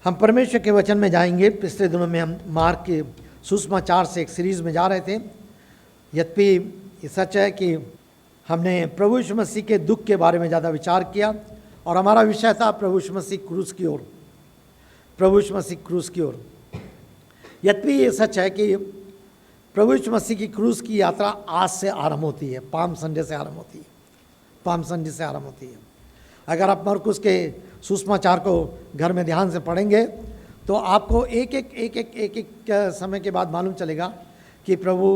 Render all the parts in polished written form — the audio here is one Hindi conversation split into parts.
हम परमेश्वर के वचन में जाएंगे। पिछले दिनों में हम मार्क के सुसमाचार से एक सीरीज़ में जा रहे थे। यद्यपि ये सच है कि हमने प्रभु यीशु मसीह के दुख के बारे में ज़्यादा विचार किया और हमारा विषय था प्रभु यीशु मसीह क्रूस की ओर, प्रभु यीशु मसीह क्रूस की ओर। यद्यपि ये सच है कि प्रभु यीशु मसीह की क्रूस की यात्रा आज से आरंभ होती है, पाम संडे से आरंभ होती है, पाम संडे से आरंभ होती है। अगर आप मरकुस के सुसमाचार को घर में ध्यान से पढ़ेंगे तो आपको एक एक समय के बाद मालूम चलेगा कि प्रभु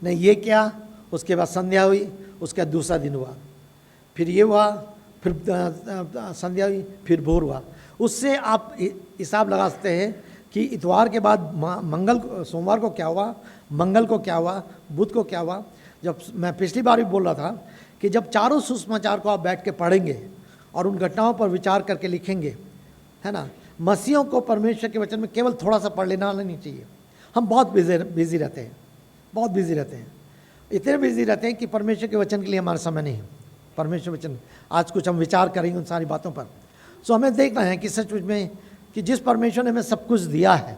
ने ये किया, उसके बाद संध्या हुई, उसके बाद दूसरा दिन हुआ, फिर ये हुआ, फिर संध्या हुई, फिर भोर हुआ। उससे आप हिसाब लगा सकते हैं कि इतवार के बाद सोमवार को क्या हुआ, मंगल को क्या हुआ, बुध को क्या हुआ। जब मैं पिछली बार भी बोल रहा था कि जब चारों सुसमाचार को आप बैठ के पढ़ेंगे और उन घटनाओं पर विचार करके लिखेंगे, है ना, मसीहों को परमेश्वर के वचन में केवल थोड़ा सा पढ़ लेना नहीं चाहिए। हम बहुत बिजी रहते हैं, बहुत बिजी रहते हैं, इतने बिजी रहते हैं कि परमेश्वर के वचन के लिए हमारा समय नहीं है। परमेश्वर वचन आज कुछ हम विचार करेंगे उन सारी बातों पर। सो हमें देखना है कि सचमुच में कि जिस परमेश्वर ने हमें सब कुछ दिया है,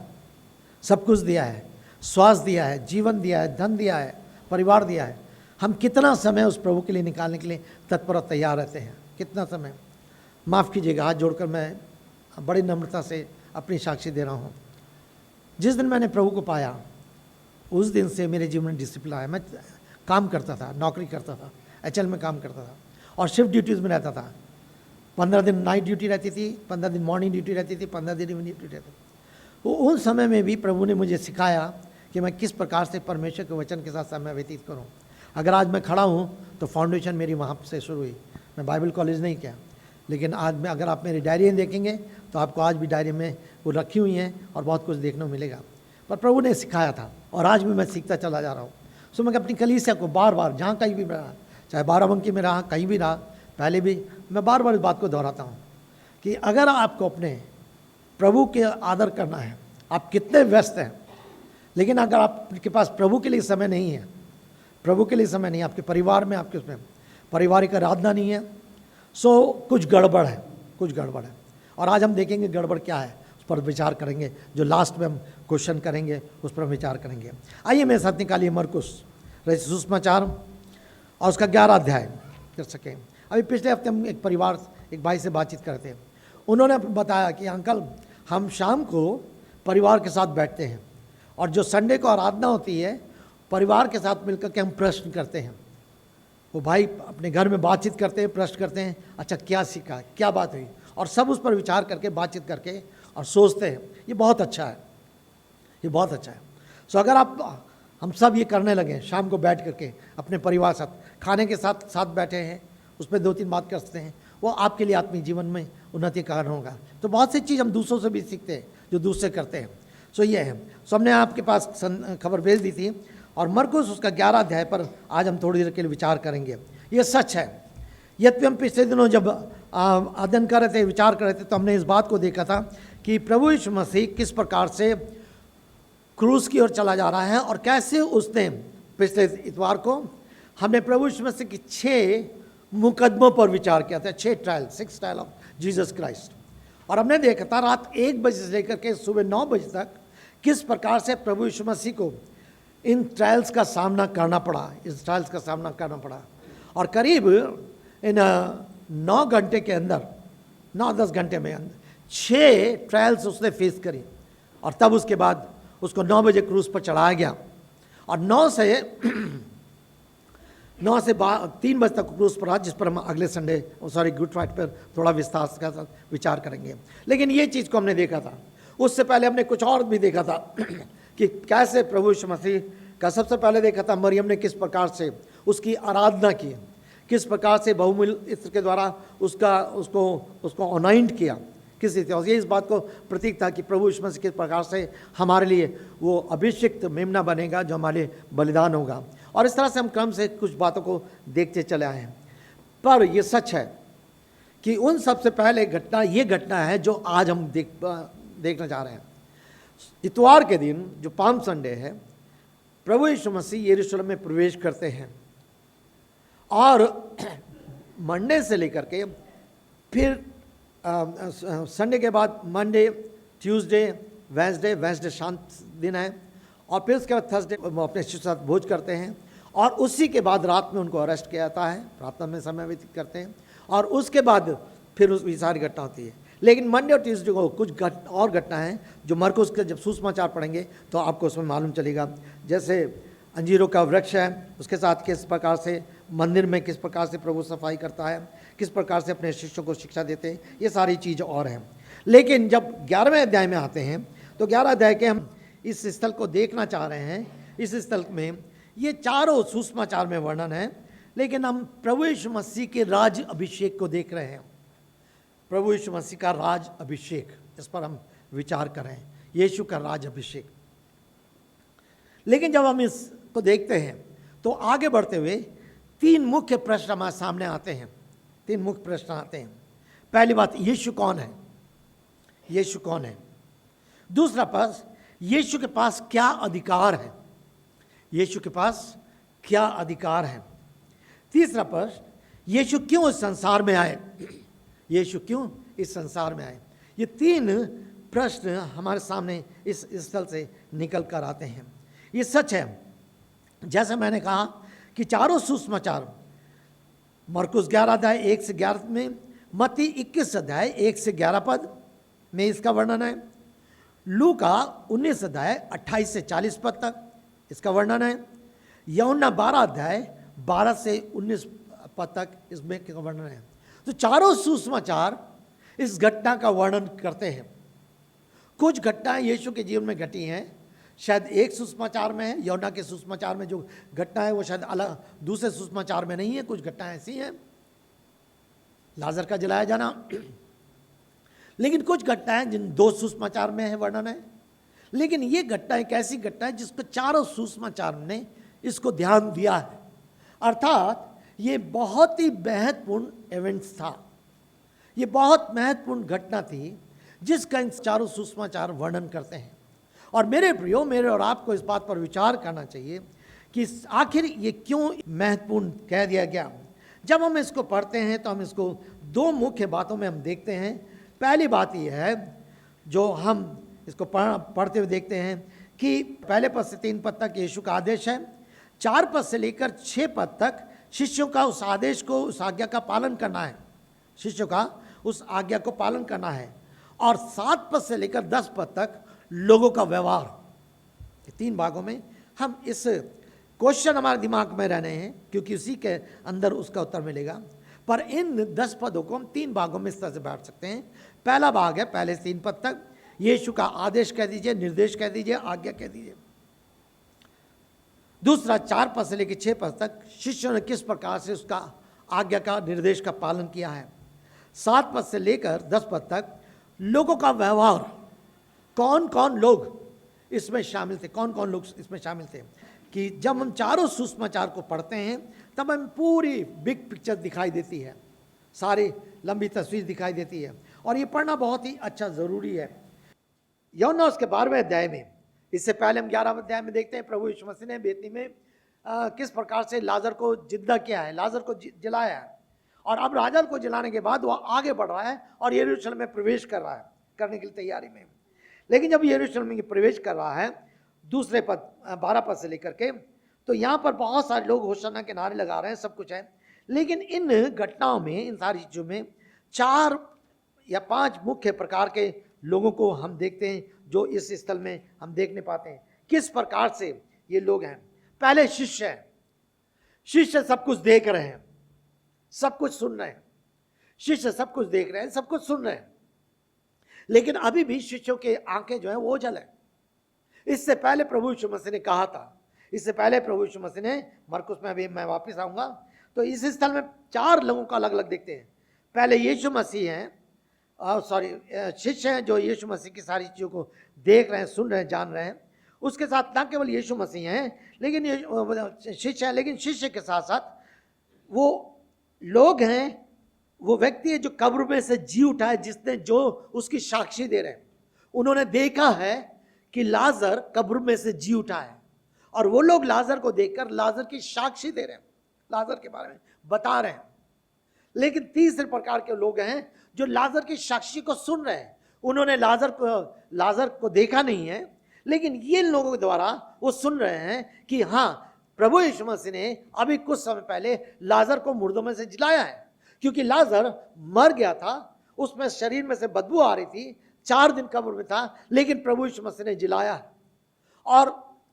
सब कुछ दिया है, स्वास्थ्य दिया है, जीवन दिया है, धन दिया है, परिवार दिया है, हम कितना समय उस प्रभु के लिए निकालने के लिए तत्पर और तैयार रहते हैं, कितना समय। माफ़ कीजिएगा, हाथ जोड़कर मैं बड़ी नम्रता से अपनी साक्षी दे रहा हूँ। जिस दिन मैंने प्रभु को पाया उस दिन से मेरे जीवन में डिसिप्लिन आया। मैं काम करता था, नौकरी करता था, HL में काम करता था और शिफ्ट ड्यूटीज़ में रहता था। 15 दिन नाइट ड्यूटी रहती थी, 15 दिन मॉर्निंग ड्यूटी रहती थी, 15 दिन इवनिंग ड्यूटी रहती थी। तो उन समय में भी प्रभु ने मुझे सिखाया कि मैं किस प्रकार से परमेश्वर के वचन के साथ समय व्यतीत करूँ। अगर आज मैं खड़ा हूँ तो फाउंडेशन मेरी वहाँ से शुरू हुई। मैं बाइबल कॉलेज नहीं किया, लेकिन आज में अगर आप मेरी डायरी देखेंगे तो आपको आज भी डायरी में वो रखी हुई हैं और बहुत कुछ देखने को मिलेगा। पर प्रभु ने सिखाया था और आज भी मैं सीखता चला जा रहा हूँ। सो मैं अपनी कलीसिया को बार बार, जहाँ कहीं भी रहा, चाहे बाराबंकी में रहा, कहीं भी रहा, पहले भी, मैं बार बार इस बात को दोहराता हूँ कि अगर आपको अपने प्रभु के आदर करना है, आप कितने व्यस्त हैं, लेकिन अगर आपके पास प्रभु के लिए समय नहीं है, प्रभु के लिए समय नहीं है, आपके परिवार में, आपके उसमें पारिवारिक आराधना नहीं है, सो कुछ गड़बड़ है, कुछ गड़बड़ है। और आज हम देखेंगे गड़बड़ क्या है, उस पर विचार करेंगे। जो लास्ट में हम क्वेश्चन करेंगे उस पर विचार करेंगे। आइए मेरे साथ निकालिए मरकुस सुसमाचार और उसका 11 अध्याय कर सकें। अभी पिछले हफ्ते हम एक भाई से बातचीत कर रहे थे। उन्होंने बताया कि अंकल, हम शाम को परिवार के साथ बैठते हैं और जो संडे को आराधना होती है परिवार के साथ मिलकर के हम प्रश्न करते हैं। वो भाई अपने घर में बातचीत करते हैं, प्रश्न करते हैं, अच्छा क्या सीखा, क्या बात हुई, और सब उस पर विचार करके, बातचीत करके और सोचते हैं। ये बहुत अच्छा है, ये बहुत अच्छा है। सो अगर हम सब ये करने लगे, शाम को बैठ करके अपने परिवार साथ, खाने के साथ साथ बैठे हैं, उस पर 2-3 बात कर सकते हैं, वो आपके लिए आत्मिक जीवन में उन्नति का कारण होगा। तो बहुत सी चीज़ हम दूसरों से भी सीखते हैं जो दूसरे करते हैं। सो ये है। सो हमने आपके पास खबर भेज दी थी और मरकुस उसका 11 अध्याय पर आज हम थोड़ी देर के लिए विचार करेंगे। ये सच है। यद्यपि हम पिछले दिनों जब अध्ययन कर रहे थे, विचार कर रहे थे, तो हमने इस बात को देखा था कि प्रभु यीशु मसीह किस प्रकार से क्रूस की ओर चला जा रहा है और कैसे उसने, पिछले इतवार को हमने प्रभु यीशु मसीह की 6 मुकदमों पर विचार किया था, 6 ट्रायल ऑफ जीसस क्राइस्ट। और हमने देखा था रात 1 बजे से लेकर के सुबह 9 बजे तक किस प्रकार से प्रभु यीशु मसीह को इन ट्रायल्स का सामना करना पड़ा, इस ट्रायल्स का सामना करना पड़ा। और करीब इन 9 घंटे के अंदर, 9-10 घंटे में अंदर 6 ट्रायल्स उसने फेस करी और तब उसके बाद उसको 9 बजे क्रूस पर चढ़ाया गया और 9 से 3 बजे तक क्रूस पर रहा, जिस पर हम अगले संडे गुड फ्राइडे पर थोड़ा विस्तार के साथ विचार करेंगे। लेकिन ये चीज़ को हमने देखा था। उससे पहले हमने कुछ और भी देखा था कि कैसे प्रभु यीशु मसीह का, सबसे पहले देखा था मरियम ने किस प्रकार से उसकी आराधना की, किस प्रकार से बहुमूल्य इत्र के द्वारा उसको अनॉइंट किया, किस रीति। और ये इस बात को प्रतीक था कि प्रभु यीशु मसीह किस प्रकार से हमारे लिए वो अभिषिक्त मेमना बनेगा जो हमारे बलिदान होगा। और इस तरह से हम क्रम से कुछ बातों को देखते चले आए हैं। पर यह सच है कि उन सबसे पहले ये घटना है जो आज हम देखना चाह रहे हैं। इतवार के दिन जो पाम संडे है, प्रभु यीशु मसीह यरूशलेम में प्रवेश करते हैं और मंडे से लेकर के फिर संडे के बाद मंडे ट्यूसडे, वेंसडे शांत दिन है, और फिर उसके बाद थर्सडे वो अपने शिष्य साथ भोज करते हैं, और उसी के बाद रात में उनको अरेस्ट किया जाता है, प्रार्थना में समय व्यतीत करते हैं, और उसके बाद फिर उस सारी घटना होती है। लेकिन मंडे और ट्यूसडे को कुछ और घटना है जो मरकुस के जब सुसमाचार पढ़ेंगे तो आपको उसमें मालूम चलेगा। जैसे अंजीरों का वृक्ष है, उसके साथ किस प्रकार से मंदिर में किस प्रकार से प्रभु सफाई करता है, किस प्रकार से अपने शिष्यों को शिक्षा देते हैं, ये सारी चीज़ और हैं। लेकिन जब 11वें अध्याय में आते हैं तो 11 अध्याय के हम इस स्थल को देखना चाह रहे हैं। इस स्थल में ये चारों सुसमाचार में वर्णन है, लेकिन हम प्रभु यीशु मसीह के राज अभिषेक को देख रहे हैं। प्रभु यीशु मसीह का राज अभिषेक, इस पर हम विचार कर रहे हैं, यीशु का राज अभिषेक। लेकिन जब हम इसको देखते हैं तो आगे बढ़ते हुए 3 मुख्य प्रश्न हमारे सामने आते हैं। 3 मुख्य प्रश्न आते हैं। पहली बात, यीशु कौन है? यीशु कौन है? दूसरा प्रश्न, यीशु के पास क्या अधिकार है? यीशु के पास क्या अधिकार है? तीसरा प्रश्न, यीशु क्यों इस संसार में आए? यीशु क्यों इस संसार में आए? ये 3 प्रश्न हमारे सामने इस स्थल से निकल कर आते हैं। ये सच है, जैसे मैंने कहा कि चारों सुसमाचार मरकुस 11 अध्याय 1 से 11 में, मत्ती 21 अध्याय 1 से 11 पद में इसका वर्णन है, लूका 19 अध्याय 28 से 40 पद तक इसका वर्णन है, यूहन्ना 12 अध्याय 12 से 19 पद तक इसमें का वर्णन है। तो चारों सुसमाचार इस घटना का वर्णन करते हैं। कुछ घटनाएं यीशु के जीवन में घटी हैं, शायद एक सुसमाचार में है, यूहन्ना के सुसमाचार में जो घटना है वो शायद अलग दूसरे सुसमाचार में नहीं है। कुछ घटनाएं ऐसी हैं, लाजर का जलाया जाना, लेकिन कुछ घटनाएं जिन 2 सुसमाचार में है वर्णन है। लेकिन ये घटना एक ऐसी घटना है जिसको चारों सुसमाचार ने इसको ध्यान दिया है, अर्थात ये बहुत ही महत्वपूर्ण इवेंट्स था, ये बहुत महत्वपूर्ण घटना थी जिसका इन चारों सुसमाचार वर्णन करते हैं। और मेरे प्रियो, मेरे और आपको इस बात पर विचार करना चाहिए कि आखिर ये क्यों महत्वपूर्ण कह दिया गया। जब हम इसको पढ़ते हैं तो हम इसको 2 मुख्य बातों में हम देखते हैं। पहली बात यह है जो हम इसको पढ़ते हुए देखते हैं कि पहले पद से 3 पद तक यीशु का आदेश है, 4 पद से लेकर 6 पद तक शिष्यों का उस आदेश को, उस आज्ञा का पालन करना है, शिष्यों का उस आज्ञा को पालन करना है, और 7 पद से लेकर 10 पद तक लोगों का व्यवहार। 3 भागों में हम इस क्वेश्चन हमारे दिमाग में रहने हैं क्योंकि उसी के अंदर उसका उत्तर मिलेगा। पर इन 10 पदों को हम 3 भागों में इस तरह से बांट सकते हैं। पहला भाग है पहले से 3 पद तक, यीशु का आदेश कह दीजिए, निर्देश कह दीजिए, आज्ञा कह दीजिए। दूसरा 4 पद से लेकर 6 पद तक शिष्यों ने किस प्रकार से उसका आज्ञा का, निर्देश का पालन किया है। 7 पद से लेकर 10 पद तक लोगों का व्यवहार, कौन कौन लोग इसमें शामिल थे, कौन कौन लोग इसमें शामिल थे, कि जब हम चारों सुसमाचार को पढ़ते हैं तब हमें पूरी बिग पिक्चर दिखाई देती है, सारी लंबी तस्वीर दिखाई देती है, और ये पढ़ना बहुत ही अच्छा ज़रूरी है। यूहन्ना उसके 12वें अध्याय में, इससे पहले हम 11वें अध्याय में देखते हैं प्रभु यीशु मसीह ने बेतनी में किस प्रकार से लाजर को जिंदा किया है, लाजर को जलाया है, और अब लाजर को जलाने के बाद वह आगे बढ़ रहा है और यरूशलेम में प्रवेश कर रहा है, करने के लिए तैयारी में। लेकिन जब यरूशलेम में प्रवेश कर रहा है, दूसरे पद 12 पद से लेकर के, तो यहाँ पर बहुत सारे लोग होशाना के नारे लगा रहे हैं, सब कुछ है। लेकिन इन घटनाओं में, इन सारी चीज़ों में 4 या 5 मुख्य प्रकार के लोगों को हम देखते हैं जो इस स्थल में हम देखने पाते हैं। किस प्रकार से ये लोग हैं? पहले शिष्य हैं। शिष्य सब कुछ देख रहे हैं, सब कुछ सुन रहे हैं, शिष्य सब कुछ देख रहे हैं, सब कुछ सुन रहे हैं, लेकिन अभी भी शिष्यों के आंखें जो है वो ओझल है। इससे पहले प्रभु यीशु मसीह ने कहा था, इससे पहले प्रभु यीशु मसीह ने, मरकुस में अभी मैं वापस आऊंगा, तो इस स्थल में 4 लोगों का अलग अलग देखते हैं। पहले यीशु मसीह हैं, शिष्य हैं जो यीशु मसीह की सारी चीज़ों को देख रहे हैं, सुन रहे हैं, जान रहे हैं। उसके साथ ना केवल यीशु मसीह हैं, लेकिन शिष्य हैं, लेकिन शिष्य के साथ साथ वो लोग हैं, वो व्यक्ति है जो कब्र में से जी उठा है, जिसने जो उसकी साक्षी दे रहे हैं। उन्होंने देखा है कि लाजर कब्र में से जी उठा है, और वो लोग लाजर को देखकर लाजर की साक्षी दे रहे हैं, लाजर के बारे में बता रहे हैं। लेकिन तीसरे प्रकार के लोग हैं जो लाजर की साक्षी को सुन रहे हैं, उन्होंने लाजर को देखा नहीं है, लेकिन ये लोगों के द्वारा वो सुन रहे हैं कि हाँ, प्रभु यीशु मसीह ने अभी कुछ समय पहले लाजर को मुर्दों में से जिलाया है, क्योंकि लाजर मर गया था, उसमें शरीर में से बदबू आ रही थी, 4 दिन कब्र में था, लेकिन प्रभु यीशु मसीह ने जिलाया है। और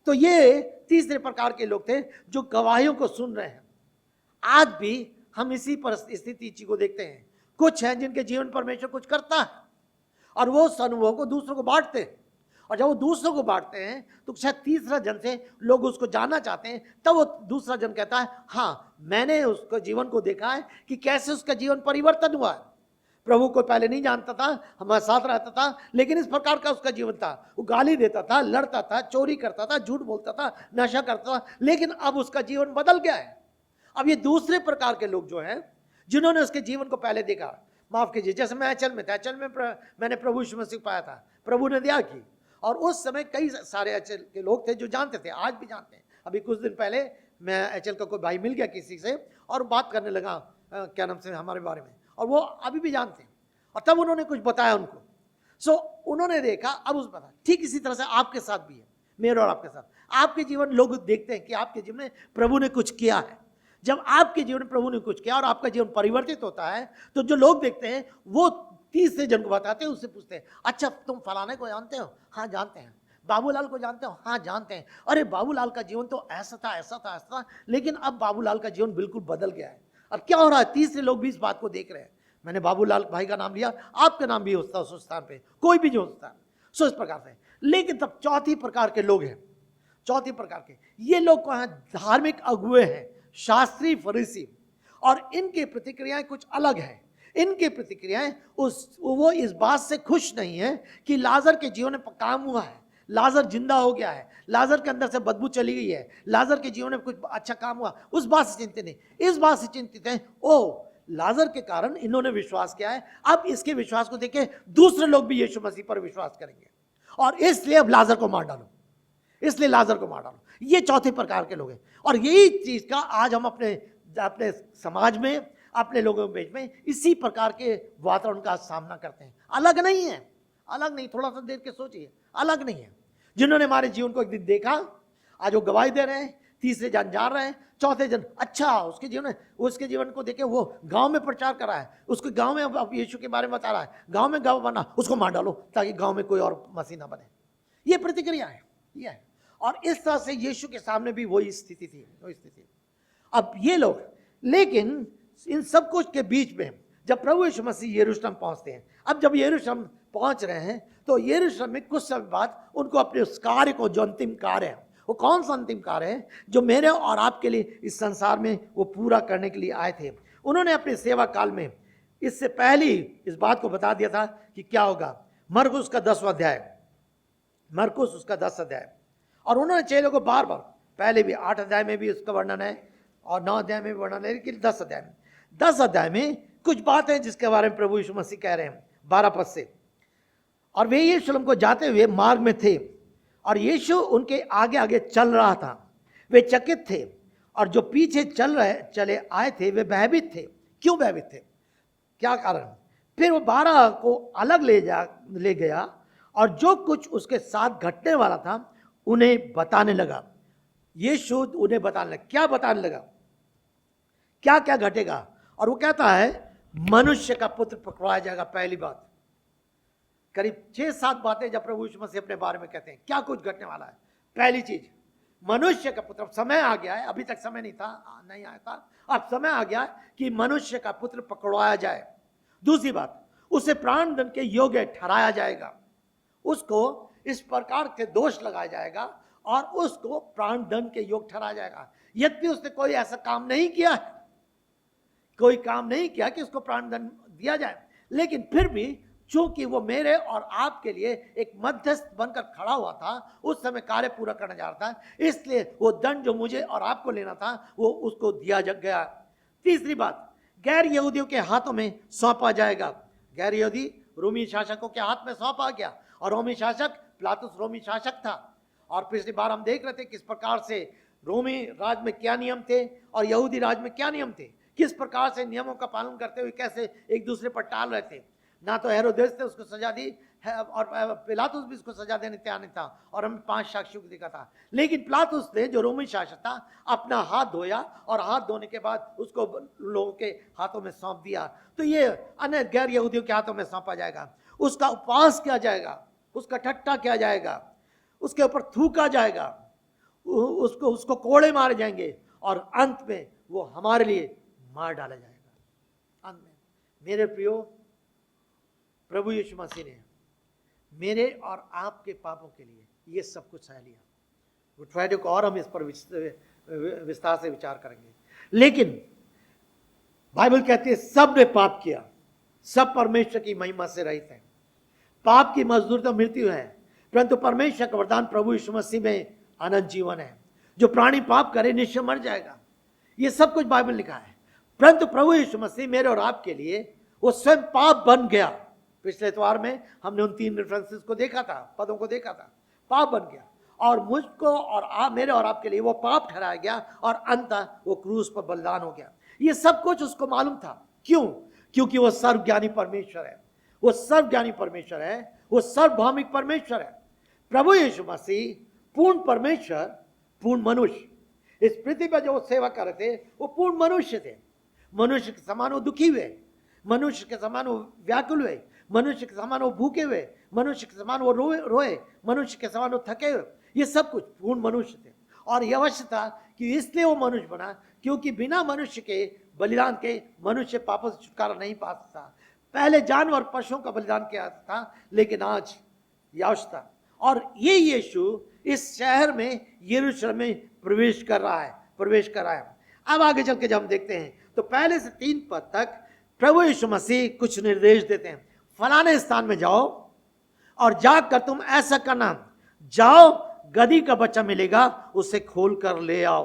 तो ये तीसरे प्रकार के लोग थे जो गवाहियों को सुन रहे हैं। आज भी हम इसी परिस्थिति को देखते हैं। कुछ हैं जिनके जीवन परमेश्वर कुछ करता है और वो उस अनुभव को दूसरों को बांटते हैं, और जब वो दूसरों को बांटते हैं तो शायद तीसरा जन से लोग उसको जानना चाहते हैं, तब वो दूसरा जन कहता है हाँ, मैंने उसके जीवन को देखा है कि कैसे उसका जीवन परिवर्तन हुआ है। प्रभु को पहले नहीं जानता था, हमारे साथ रहता था, लेकिन इस प्रकार का उसका जीवन था। वो गाली देता था, लड़ता था, चोरी करता था, झूठ बोलता था, नशा करता था, लेकिन अब उसका जीवन बदल गया है। अब ये दूसरे प्रकार के लोग जो हैं, जिन्होंने उसके जीवन को पहले देखा, माफ कीजिए, जैसे मैं एचएल में था, एचएल में मैंने प्रभु यीशु मसीह को पाया था, प्रभु ने दया की, और उस समय कई सारे एचएल के लोग थे जो जानते थे, आज भी जानते हैं। अभी कुछ दिन पहले मैं एचएल का कोई भाई मिल गया किसी से और बात करने लगा क्या नाम से हमारे बारे में, और वो अभी भी जानते हैं, और तब उन्होंने कुछ बताया उनको। उन्होंने देखा, अब उस पता ठीक इसी तरह से आपके साथ भी है, मेरे और आपके साथ। आपके जीवन लोग देखते हैं कि आपके जीवन में प्रभु ने कुछ किया है। जब आपके जीवन में प्रभु ने कुछ किया और आपका जीवन परिवर्तित होता है, तो जो लोग देखते हैं वो तीसरे जन को बताते हैं, उससे पूछते हैं अच्छा तुम फलाने को जानते हो? हाँ जानते हैं। बाबूलाल को जानते हो? हाँ जानते हैं। अरे बाबूलाल का जीवन तो ऐसा था, ऐसा था, ऐसा था, लेकिन अब बाबूलाल का जीवन बिल्कुल बदल गया है। अब क्या हो रहा है? तीसरे लोग भी इस बात को देख रहे हैं। मैंने बाबूलाल भाई का नाम लिया, आपका नाम भी होता है उस स्थान पे, कोई भी जो होता है। इस प्रकार से, लेकिन तब चौथी प्रकार के लोग हैं, चौथी प्रकार के ये लोग कहाँ? धार्मिक अगुए हैं, शास्त्री फरीसी, और इनकी प्रतिक्रियाएं कुछ अलग है। इनकी प्रतिक्रियाएं वो इस बात से खुश नहीं है कि लाजर के जीवन में काम हुआ है, लाजर जिंदा हो गया है, लाजर के अंदर से बदबू चली गई है, लाजर के जीवन में कुछ अच्छा काम हुआ, उस बात से चिंतित नहीं। इस बात से चिंतित हैं, ओ लाजर के कारण इन्होंने विश्वास किया है, अब इसके विश्वास को देख के दूसरे लोग भी यीशु मसीह पर विश्वास करेंगे, और इसलिए अब लाजर को मार डालो, इसलिए लाजर को मार डालो। ये चौथे प्रकार के लोग हैं। और यही चीज का आज हम अपने समाज में, अपने लोगों के बीच में इसी प्रकार के वातावरण का सामना करते हैं। अलग नहीं है, अलग नहीं, थोड़ा सा देर के सोचिए, अलग नहीं है। जिन्होंने हमारे जीवन को एक दिन देखा, आज वो गवाही दे रहे हैं, तीसरे जन जान रहे हैं, चौथे जन अच्छा उसके जीवन को देखे वो गांव में प्रचार कर रहा है, उसके गांव में अब यीशु के बारे में बता रहा है, गांव में गांव बना, उसको मार डालो ताकि गांव में कोई और मसीह ना बने। ये प्रतिक्रिया है, ये है। और इस तरह से यीशु के सामने भी वही स्थिति थी, वही स्थिति। अब ये लोग, लेकिन इन सब कुछ के बीच में जब प्रभु यीशु मसीह यरूशलेम पहुंचते हैं, अब जब यरूशलेम पहुंच रहे हैं, तो यरूशलेम में कुछ समय बाद उनको अपने उस कार्य को, जो अंतिम कार्य है, वो कौन सा अंतिम कार्य है जो मेरे और आपके लिए इस संसार में वो पूरा करने के लिए आए थे। उन्होंने अपने सेवा काल में इससे पहले इस बात को बता दिया था कि क्या होगा। मरकुस का 10वां अध्याय, मरकुस उसका 10 अध्याय, और उन्होंने चेलों को बार बार, पहले भी 8 अध्याय में भी उसका वर्णन है और 9 अध्याय में भी वर्णन है, लेकिन 10 अध्याय में कुछ बात है जिसके बारे में प्रभु यीशु मसीह कह रहे हैं 12 पद से। और वे यरूशलेम को जाते हुए मार्ग में थे और यीशु उनके आगे आगे चल रहा था। वे चकित थे और जो पीछे चले आए थे वे भयभीत थे। क्यों भयभीत थे? क्या कारण? फिर वो 12 को अलग ले गया और जो कुछ उसके साथ घटने वाला था उन्हें बताने लगा। यीशु उन्हें बताने लगा। क्या बताने लगा? क्या क्या घटेगा? और वो कहता है मनुष्य का पुत्र पकड़ाया जाएगा। पहली बात, करीब 6-7 बातें जब प्रभु यीशु मसीह अपने बारे में कहते हैं क्या कुछ घटने वाला है। पहली चीज, मनुष्य का पुत्र, समय आ गया है, अभी तक समय नहीं आया था, अब समय आ गया कि मनुष्य का पुत्र पकड़वाया जाए। दूसरी बात, उसे प्राण दंड के योग्य ठहराया जाएगा, उसको इस प्रकार के दोष लगाया जाएगा और उसको प्राण दंड के योग्य ठहराया जाएगा। यद्यपि उसने कोई ऐसा काम नहीं किया, कोई काम नहीं किया कि उसको प्राण दंड दिया जाए, लेकिन फिर भी चूंकि वो मेरे और आपके लिए एक मध्यस्थ बनकर खड़ा हुआ था, उस समय कार्य पूरा करने जा रहा था, इसलिए वो दंड जो मुझे और आपको लेना था वो उसको दिया गया। तीसरी बात, गैर यहूदियों के हाथों में सौंपा जाएगा। गैर यहूदी रोमी शासकों के हाथ में सौंपा गया, और रोमी शासक पिलातुस रोमी शासक था। और पिछली बार हम देख रहे थे किस प्रकार से रोमी राज में क्या नियम थे और यहूदी राज में क्या नियम थे, किस प्रकार से नियमों का पालन करते हुए कैसे एक दूसरे पर टाल रहे थे। ना तो हेरोदेस ने उसको सजा दी और पिलातुस भी उसको सजा देने तैयार नहीं था, और हम 5 साक्षियों को देखा था। लेकिन पिलातुस ने, जो रोमी शासक था, अपना हाथ धोया और हाथ धोने के बाद उसको लोगों के हाथों में सौंप दिया। तो ये अन्य गैर यहूदियों के हाथों में सौंपा जाएगा, उसका उपवास किया जाएगा, उसका ठट्टा किया जाएगा, उसके ऊपर थूका जाएगा, उसको कोड़े मारे जाएंगे, और अंत में वो हमारे लिए मार डाला जाएगा। अंत में मेरे प्रियो, प्रभु यीशु मसीह ने मेरे और आपके पापों के लिए ये सब कुछ सह लिया। गुड फ्राइडे को और हम इस पर विस्तार से विचार करेंगे। लेकिन बाइबल कहती है सब ने पाप किया, सब परमेश्वर की महिमा से रहित हैं। पाप की मजदूरी तो मृत्यु है, परंतु परमेश्वर का वरदान प्रभु यीशु मसीह में अनंत जीवन है। जो प्राणी पाप करे निश्चय मर जाएगा, ये सब कुछ बाइबल लिखा है। परंतु प्रभु यीशु मसीह मेरे और आपके लिए वो स्वयं पाप बन गया। पिछले इतवार में हमने उन 3 रेफरेंसेस को देखा था, पदों को देखा था। पाप बन गया और मुझको और मेरे और आपके लिए वो पाप ठहराया गया, और अंत वो क्रूस पर बलिदान हो गया। ये सब कुछ उसको मालूम था। क्यों? क्योंकि वो सर्वज्ञानी परमेश्वर है, वो सर्वज्ञानी परमेश्वर है, वो सर्वभौमिक परमेश्वर है। प्रभु यीशु मसीह पूर्ण परमेश्वर, पूर्ण मनुष्य। इस पृथ्वी पर जो वो सेवा कर रहे थे वो पूर्ण मनुष्य थे। मनुष्य के समान वो दुखी हुए, मनुष्य के समान वो व्याकुल हुए, मनुष्य के समान वो भूखे हुए, मनुष्य के समान वो रोए, मनुष्य के समान वो थके हुए। ये सब कुछ पूर्ण मनुष्य थे। और यह अवश्य था कि इसलिए वो मनुष्य बना, क्योंकि बिना मनुष्य के बलिदान के मनुष्य पापों से छुटकारा नहीं पा सकता। पहले जानवर पशुओं का बलिदान किया था, लेकिन आज यह आवश्यकता। और ये यीशु इस शहर में, यरूशलेम में प्रवेश कर रहा है। अब आगे चल के जब हम देखते हैं तो पहले से 3 पद तक प्रभु यीशु मसीह कुछ निर्देश देते हैं। फलाने स्थान में जाओ और जाकर तुम ऐसा करना, जाओ गदही का बच्चा मिलेगा, उसे खोल कर ले आओ।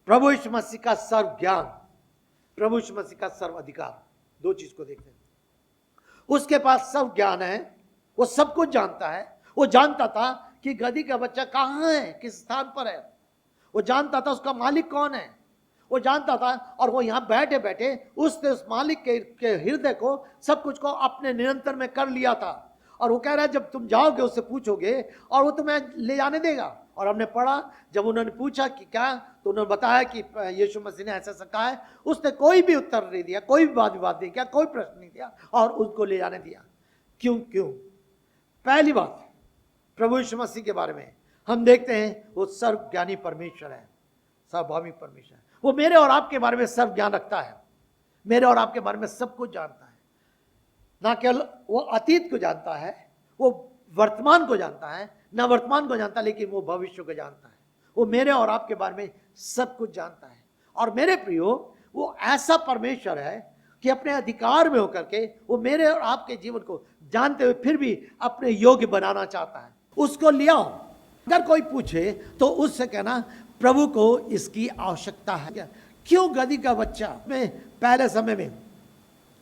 प्रभु यीशु मसीह का सर्व ज्ञान, प्रभु यीशु मसीह का सर्व अधिकार, 2 चीज को देखते हैं। उसके पास सब ज्ञान है, वो सब कुछ जानता है। वो जानता था कि गदही का बच्चा कहाँ है, किस स्थान पर है। वो जानता था उसका मालिक कौन है, वो जानता था। और वो यहाँ बैठे बैठे उसने उस मालिक के हृदय को, सब कुछ को अपने निरंतर में कर लिया था। और वो कह रहा है जब तुम जाओगे उससे पूछोगे और वो तुम्हें ले जाने देगा। और हमने पढ़ा, जब उन्होंने पूछा कि क्या, तो उन्होंने बताया कि यीशु मसीह ने ऐसा कहा है। उसने कोई भी उत्तर नहीं दिया, कोई भी वाद विवाद नहीं किया, कोई प्रश्न नहीं दिया, और उसको ले जाने दिया। क्यों? पहली बात, प्रभु यीशु मसीह के बारे में हम देखते हैं वो सर्वज्ञानी परमेश्वर है, सर्वभौमिक परमेश्वर है। वो मेरे और आपके बारे में सर्व ज्ञान रखता है, मेरे और आपके बारे में सब कुछ जानता है। ना केवल वो अतीत को जानता है, वो वर्तमान को जानता है, ना वर्तमान को जानता, लेकिन वो भविष्य को जानता है। वो मेरे और आपके बारे में सब कुछ जानता है। और मेरे प्रियो, वो ऐसा परमेश्वर है कि अपने अधिकार में होकर के वो मेरे और आपके जीवन को जानते हुए फिर भी अपने योग्य बनाना चाहता है। उसको लिया। अगर कोई पूछे तो उससे कहना प्रभु को इसकी आवश्यकता है। क्यों गदही का बच्चा? में पहले समय में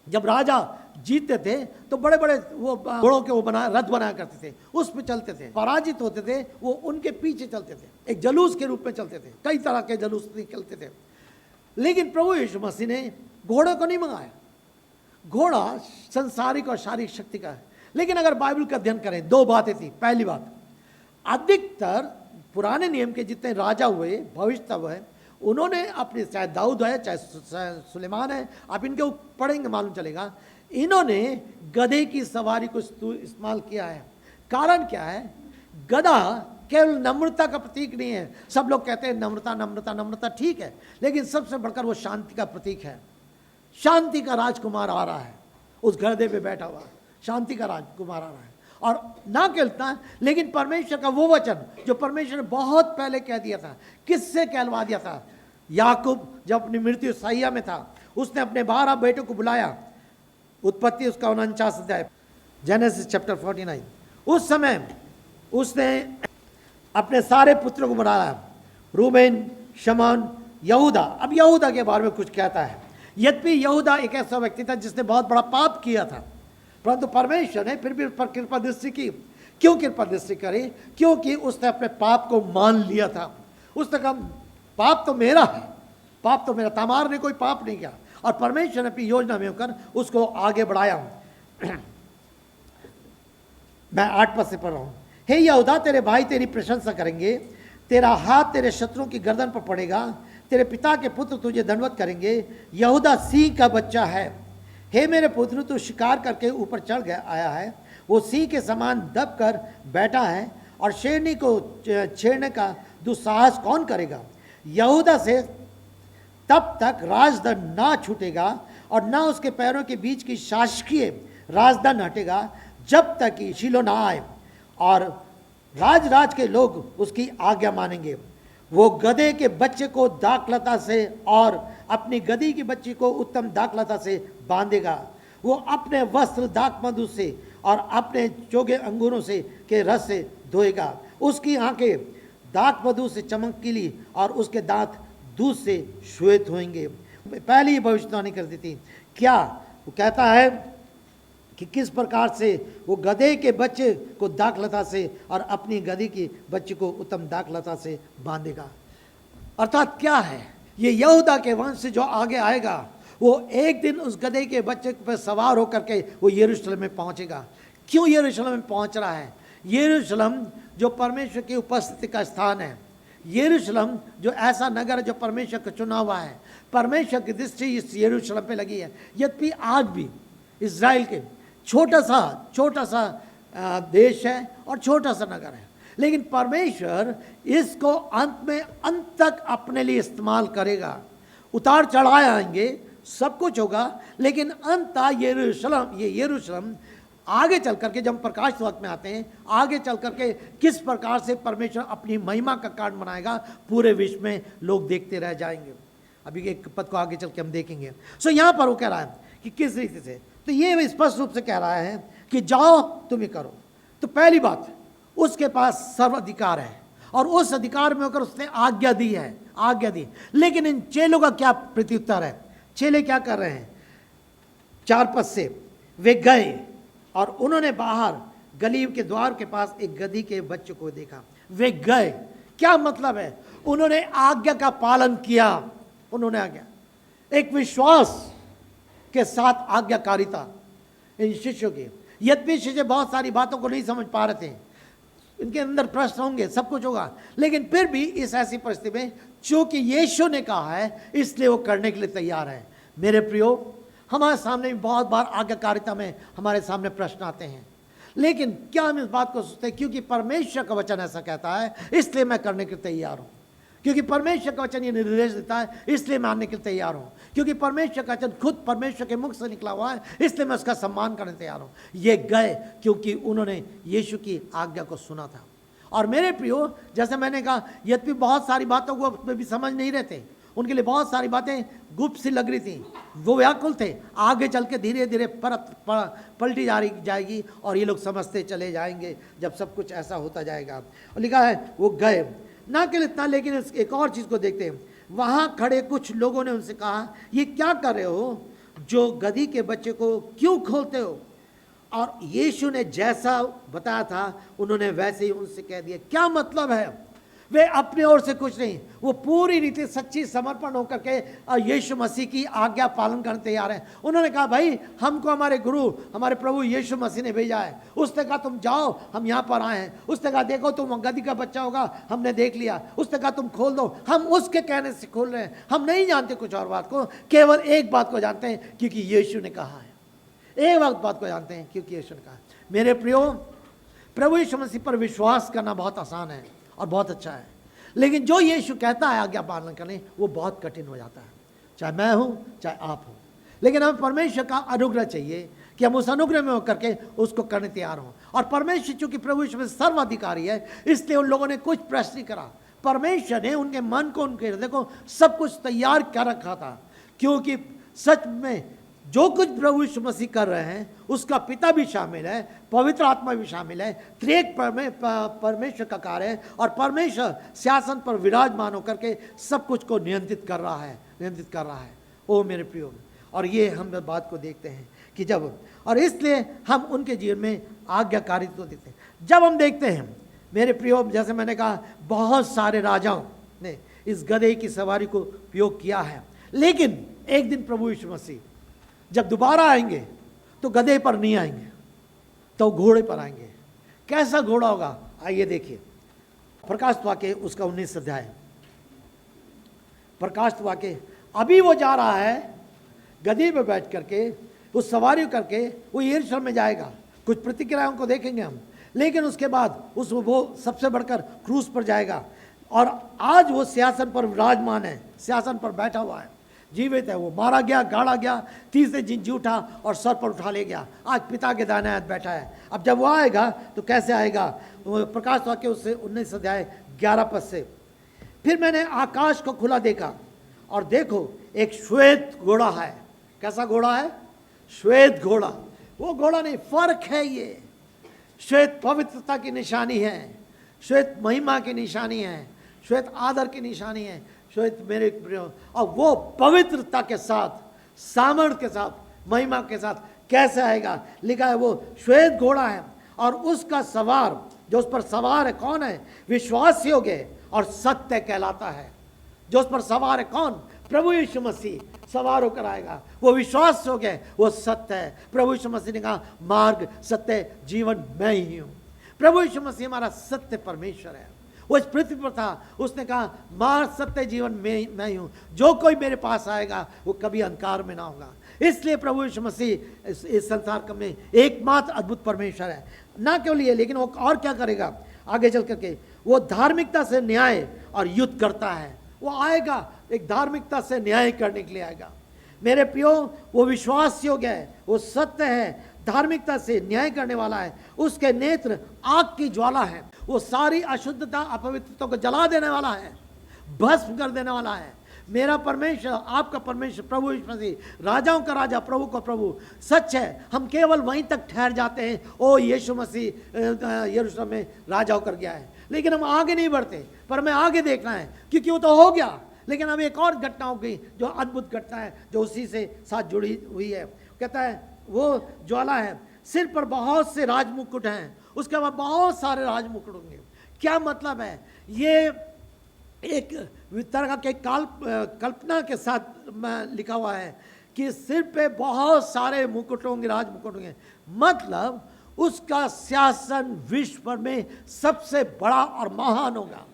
जब राजा जीतते थे तो बड़े बड़े वो घोड़ों के रथ बनाया करते थे, उस पे चलते थे। पराजित होते थे वो उनके पीछे चलते थे, एक जलूस के रूप में चलते थे। कई तरह के जलूस निकलते थे। लेकिन प्रभु यीशु मसीह ने घोड़े को नहीं मंगाया। घोड़ा संसारिक और शारीरिक शक्ति का है। लेकिन अगर बाइबल का अध्ययन करें, 2 बातें थी। पहली बात, अधिकतर पुराने नियम के जितने राजा हुए, भविष्य हुए, उन्होंने अपने, चाहे दाऊद है चाहे सुलेमान है, आप इनके पढ़ेंगे मालूम चलेगा, इन्होंने गधे की सवारी को इस्तेमाल किया है। कारण क्या है? गधा केवल नम्रता का प्रतीक नहीं है। सब लोग कहते हैं नम्रता नम्रता नम्रता, ठीक है, लेकिन सबसे बढ़कर वो शांति का प्रतीक है। शांति का राजकुमार आ रहा है, उस गधे पे बैठा हुआ शांति का राजकुमार आ रहा है। और ना कहता, लेकिन परमेश्वर का वो वचन जो परमेश्वर ने बहुत पहले कह दिया था, किससे कहलवा दिया था? याकूब जब अपनी मृत्यु सैया में था, उसने अपने 12 बेटों को बुलाया। उत्पत्ति उसका 49 अध्याय, जेनेसिस चैप्टर 49। उस समय उसने अपने सारे पुत्रों को बुलाया, रूबेन, शमौन, यहूदा। अब यहूदा के बारे में कुछ कहता है। यद्यपि यहूदा एक ऐसा व्यक्ति था जिसने बहुत बड़ा पाप किया था, परंतु परमेश्वर ने फिर भी उस पर कृपा दृष्टि की। क्यों कृपा दृष्टि करी? क्योंकि उसने अपने पाप को मान लिया था। उसने कहा पाप तो मेरा है, पाप तो मेरा। तामार ने कोई पाप नहीं किया, और परमेश्वर ने अपनी योजना में होकर उसको आगे बढ़ाया। मैं 8 पद से पढ़ रहा हूं। हे यहूदा, तेरे भाई तेरी प्रशंसा करेंगे, तेरा हाथ तेरे शत्रुओं की गर्दन पर पड़ेगा, तेरे पिता के पुत्र तुझे दंडवत करेंगे। यहूदा सिंह का बच्चा है। हे मेरे पुत्र, तू शिकार करके ऊपर चढ़ गया आया है, वो सिंह के समान दब कर बैठा है, और शेरनी को छेड़ने का दुस्साहस कौन करेगा? यहूदा से तब तक राजदंड ना छूटेगा और ना उसके पैरों के बीच की शासकीय राजदंड हटेगा, जब तक कि शीलो ना आए और राज के लोग उसकी आज्ञा मानेंगे। वो गधे के बच्चे को दाखलता से और अपनी गधी की बच्ची को उत्तम दाखलता से बांधेगा। वो अपने वस्त्र दाख मधु से और अपने चोगे अंगूरों से के रस से धोएगा। उसकी आंखें दाख मधु से चमकीली और उसके दांत दूध से श्वेत होंगे। पहले ही भविष्यवाणी कर दी थी। क्या वो कहता है कि किस प्रकार से वो गधे के बच्चे को दाखलता से और अपनी गधी की बच्ची को उत्तम दाखलता से बांधेगा। अर्थात क्या है, ये यहूदा के वंश से जो आगे आएगा, वो एक दिन उस गधे के बच्चे पर सवार होकर के वो यरूशलेम में पहुंचेगा। क्यों यरूशलेम में पहुंच रहा है? यरूशलेम जो परमेश्वर की उपस्थिति का स्थान है, यरूशलेम जो ऐसा नगर है जो परमेश्वर का चुना हुआ है। परमेश्वर की दृष्टि इस यरूशलेम पे लगी है। यद्यपि आज भी इज़राइल के छोटा सा देश है और छोटा सा नगर है, लेकिन परमेश्वर इसको अंत तक अपने लिए इस्तेमाल करेगा। उतार चढ़ाए आएंगे, सब कुछ होगा, लेकिन अंत यरूशलेम आगे चल करके, जब प्रकाश वक्त में आते हैं, आगे चल करके किस प्रकार से परमेश्वर अपनी महिमा का कारण बनाएगा, पूरे विश्व में लोग देखते रह जाएंगे। अभी एक पद को आगे चल के हम देखेंगे। सो यहाँ पर वो कह रहा है कि किस रीति से, तो ये स्पष्ट रूप से कह रहा है कि जाओ तुम ही करो। तो पहली बात, उसके पास सर्वाधिकार है और उस अधिकार में होकर उसने आज्ञा दी। लेकिन इन चेलों का क्या प्रत्युत्तर है? चेले क्या कर रहे हैं? 4 पद से, वे गए और उन्होंने बाहर गलीब के द्वार के पास एक गधी के बच्चे को देखा। वे गए, क्या मतलब है? उन्होंने आज्ञा का पालन किया। उन्होंने आज्ञा, एक विश्वास के साथ आज्ञाकारिता इन शिष्यों की। यद्यपि शिष्य बहुत सारी बातों को नहीं समझ पा रहे थे, इनके अंदर प्रश्न होंगे, सब कुछ होगा, लेकिन फिर भी इस ऐसी परिस्थिति में चूंकि यीशु ने कहा है, इसलिए वो करने के लिए तैयार है। मेरे प्रियो, हमारे सामने भी बहुत बार आज्ञाकारिता में हमारे सामने प्रश्न आते हैं, लेकिन क्या हम इस बात को सोचते हैं क्योंकि परमेश्वर का वचन ऐसा कहता है इसलिए मैं करने के लिए तैयार हूँ, क्योंकि परमेश्वर का वचन ये निर्देश देता है इसलिए मैं आने के लिए तैयार हूँ, क्योंकि परमेश्वर का वचन खुद परमेश्वर के मुख से निकला हुआ है इसलिए मैं उसका सम्मान करने तैयार हूँ। ये गए क्योंकि उन्होंने यीशु की आज्ञा को सुना था। और मेरे प्रियो, जैसे मैंने कहा, यद्यपि बहुत सारी बातों को उसमें भी समझ नहीं रहे थे, उनके लिए बहुत सारी बातें गुप्त सी लग रही थी, वो व्याकुल थे। आगे चल के धीरे धीरे पलटी जाएगी और ये लोग समझते चले जाएंगे जब सब कुछ ऐसा होता जाएगा। और लिखा है वो गए, ना केवल इतना, लेकिन एक और चीज़ को देखते हैं। वहाँ खड़े कुछ लोगों ने उनसे कहा, ये क्या कर रहे हो, जो गधी के बच्चे को क्यों खोलते हो? और यीशु ने जैसा बताया था उन्होंने वैसे ही उनसे कह दिया। क्या मतलब है? वे अपने ओर से कुछ नहीं, वो पूरी रीति सच्ची समर्पण होकर के यीशु मसीह की आज्ञा पालन करने तैयार हैं। उन्होंने कहा, भाई हमको हमारे गुरु, हमारे प्रभु यीशु मसीह ने भेजा है। उसने कहा तुम जाओ, हम यहाँ पर आए हैं। उसने कहा देखो तुम गधी का बच्चा होगा, हमने देख लिया। उसने कहा तुम खोल दो, हम उसके कहने से खोल रहे हैं। हम नहीं जानते कुछ और बात को, केवल एक बात को जानते हैं क्योंकि यीशु ने कहा है। एक बात को जानते हैं क्योंकि यीशु ने कहा। मेरे प्रियो, प्रभु यीशु मसीह पर विश्वास करना बहुत आसान है और बहुत अच्छा है, लेकिन जो यीशु कहता है आज्ञा पालन करने, वो बहुत कठिन हो जाता है। चाहे मैं हूं चाहे आप हो, लेकिन हमें परमेश्वर का अनुग्रह चाहिए कि हम उस अनुग्रह में होकर के उसको करने तैयार हों। और परमेश्वर चूंकि प्रभु यीशु में सर्वाधिकारी है, इसलिए उन लोगों ने कुछ प्रश्न नहीं करा। परमेश्वर ने उनके मन को, उनके हृदय को सब कुछ तैयार कर रखा था, क्योंकि सच में जो कुछ प्रभु यीशु मसीह कर रहे हैं उसका पिता भी शामिल है, पवित्र आत्मा भी शामिल है, त्रिएक परमेश्वर का कार्य है। और परमेश्वर सिंहासन पर विराजमान होकर के सब कुछ को नियंत्रित कर रहा है। ओ मेरे प्रियो, और ये हम बात को देखते हैं कि जब, और इसलिए हम उनके जीवन में आज्ञाकारिता को देखते हैं। जब हम देखते हैं मेरे प्रियो, जैसे मैंने कहा, बहुत सारे राजाओं ने इस गधे की सवारी को उपयोग किया है, लेकिन एक दिन प्रभु यीशु मसीह जब दोबारा आएंगे, तो गधे पर नहीं आएंगे, तो घोड़े पर आएंगे। कैसा घोड़ा होगा, आइए देखिए प्रकाश वाक्य उसका 19 अध्याय। प्रकाश वाक्य, अभी वो जा रहा है गधे पर बैठ करके, उस सवारी करके वो यरूशलेम में जाएगा। कुछ प्रतिक्रियाओं को देखेंगे हम, लेकिन उसके बाद वो सबसे बढ़कर क्रूस पर जाएगा। और आज वो सिंहासन पर विराजमान है, सिंहासन पर बैठा हुआ है, जीवित है। वो मारा गया, गाड़ा गया, तीसरे दिन जी उठा और सर पर उठा ले गया, आज पिता के दाहिने हाथ बैठा है। अब जब वो आएगा तो कैसे आएगा, प्रकाश वाक्य उससे 19 अध्याय 11 पद से, फिर मैंने आकाश को खुला देखा और देखो एक श्वेत घोड़ा है। कैसा घोड़ा है, श्वेत घोड़ा। वो घोड़ा नहीं, फर्क है ये। श्वेत पवित्रता की निशानी है, श्वेत महिमा की निशानी है, श्वेत आदर की निशानी है, श्वेत मेरे प्रिय। और वो पवित्रता के साथ, सामर्थ के साथ, महिमा के साथ कैसे आएगा, लिखा है वो श्वेत घोड़ा है और उसका सवार, जो उस पर सवार है कौन है, विश्वास योग्य और सत्य कहलाता है। जो उस पर सवार है कौन, प्रभु यीशु मसीह सवार होकर आएगा। वो विश्वास योग्य, वो सत्य है। प्रभु यीशु मसीह ने कहा मार्ग सत्य जीवन मैं ही हूँ। प्रभु यीशु मसीह हमारा सत्य परमेश्वर है। वो इस पृथ्वी पर था, उसने कहा मार्ग सत्य जीवन मैं ही हूँ, जो कोई मेरे पास आएगा वो कभी अंधकार में ना होगा। इसलिए प्रभु यीशु मसीह इस संसार में एकमात्र अद्भुत परमेश्वर है। ना केवल ये, लेकिन वो और क्या करेगा आगे चल करके, वो धार्मिकता से न्याय और युद्ध करता है। वो आएगा एक धार्मिकता से न्याय करने के लिए आएगा। मेरे प्रियो, वो विश्वास योग्य है, वो सत्य है, धार्मिकता से न्याय करने वाला है। उसके नेत्र आग की ज्वाला है, वो सारी अशुद्धता अपवित्रता को जला देने वाला है, भस्म कर देने वाला है। मेरा परमेश्वर, आपका परमेश्वर प्रभु यीशु मसीह राजाओं का राजा, प्रभु का प्रभु सच है। हम केवल वहीं तक ठहर जाते हैं, ओ यीशु मसीह यरूशलेम में राजा होकर गया है, लेकिन हम आगे नहीं बढ़ते। पर हमें आगे देखना है, क्योंकि वो तो हो गया, लेकिन अब एक और घटना हो गई जो अद्भुत घटना है, जो उसी से साथ जुड़ी हुई है। कहता है वो ज्वाला है, सिर पर बहुत से राजमुकुट हैं, उसके बाद बहुत सारे राजमुकुट होंगे। क्या मतलब है, ये एक तरह के कल्पना के साथ लिखा हुआ है कि सिर पे बहुत सारे मुकुट होंगे, राजमुकुट होंगे। मतलब उसका शासन विश्व भर में सबसे बड़ा और महान होगा।